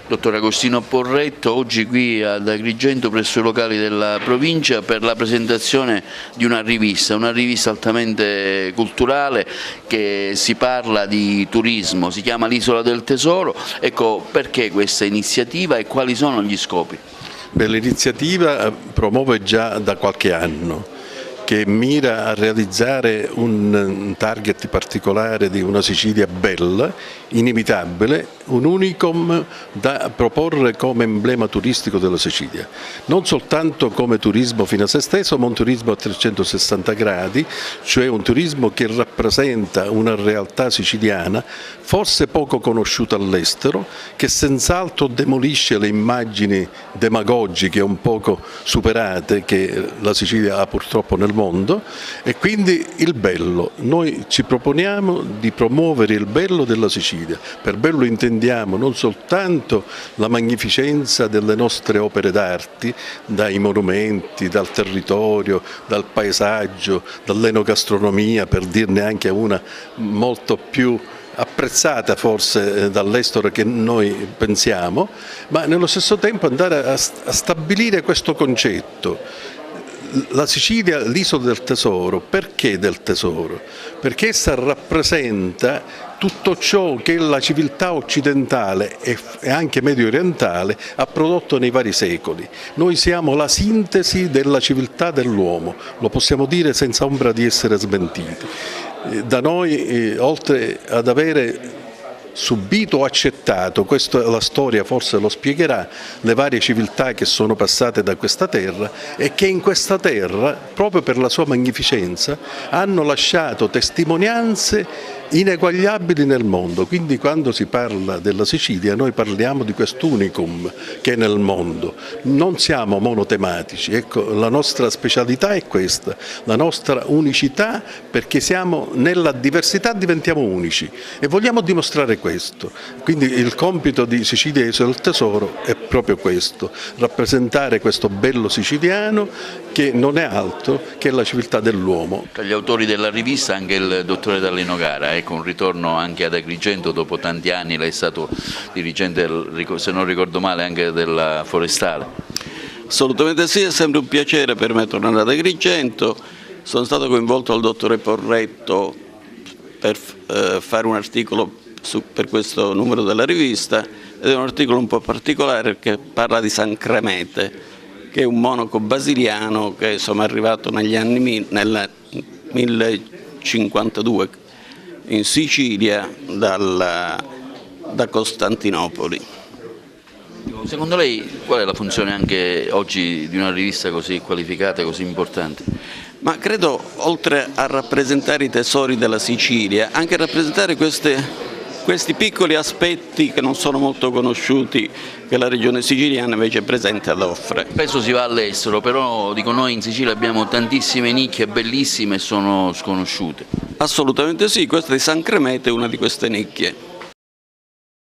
Dottor Agostino Porretto, oggi qui ad Agrigento presso i locali della provincia per la presentazione di una rivista altamente culturale che si parla di turismo, si chiama l'Isola del Tesoro. Ecco, perché questa iniziativa e quali sono gli scopi? L'iniziativa promuove già da qualche anno, che mira a realizzare un target particolare di una Sicilia bella, inimitabile, un unicum da proporre come emblema turistico della Sicilia, non soltanto come turismo fino a se stesso, ma un turismo a 360 gradi, cioè un turismo che rappresenta una realtà siciliana forse poco conosciuta all'estero, che senz'altro demolisce le immagini demagogiche un poco superate che la Sicilia ha purtroppo nel mondo, e quindi il bello. Noi ci proponiamo di promuovere il bello della Sicilia. Per bello intendiamo non soltanto la magnificenza delle nostre opere d'arte, dai monumenti, dal territorio, dal paesaggio, dall'enogastronomia, per dirne anche una molto più apprezzata forse dall'estero che noi pensiamo, ma nello stesso tempo andare a stabilire questo concetto. La Sicilia, l'isola del tesoro, perché del tesoro? Perché essa rappresenta tutto ciò che la civiltà occidentale e anche medio orientale ha prodotto nei vari secoli. Noi siamo la sintesi della civiltà dell'uomo, lo possiamo dire senza ombra di essere smentiti. Da noi, oltre ad avere subito o accettato, questa la storia forse lo spiegherà, le varie civiltà che sono passate da questa terra e che in questa terra, proprio per la sua magnificenza, hanno lasciato testimonianze ineguagliabili nel mondo. Quindi quando si parla della Sicilia noi parliamo di quest'unicum che è nel mondo, non siamo monotematici, ecco, la nostra specialità è questa, la nostra unicità, perché siamo nella diversità diventiamo unici e vogliamo dimostrare questo. Quindi il compito di Sicilia Isola del Tesoro è proprio questo, rappresentare questo bello siciliano che non è altro che la civiltà dell'uomo. Tra gli autori della rivista anche il dottore Dallino Gara, ecco, un ritorno anche ad Agrigento dopo tanti anni, lei è stato dirigente, se non ricordo male, anche della Forestale. Assolutamente sì, è sempre un piacere per me tornare ad Agrigento. Sono stato coinvolto dal dottore Porretto per fare un articolo per questo numero della rivista, ed è un articolo un po' particolare perché parla di San Cremete, che è un monaco basiliano che insomma, è arrivato nel 1052 in Sicilia da Costantinopoli. Secondo lei qual è la funzione anche oggi di una rivista così qualificata e così importante? Ma credo, oltre a rappresentare i tesori della Sicilia, anche rappresentare questi piccoli aspetti che non sono molto conosciuti, che la regione siciliana invece è presente ad offrire. Spesso si va all'estero, però dico, noi in Sicilia abbiamo tantissime nicchie bellissime e sono sconosciute. Assolutamente sì, questa di San Cremete è una di queste nicchie.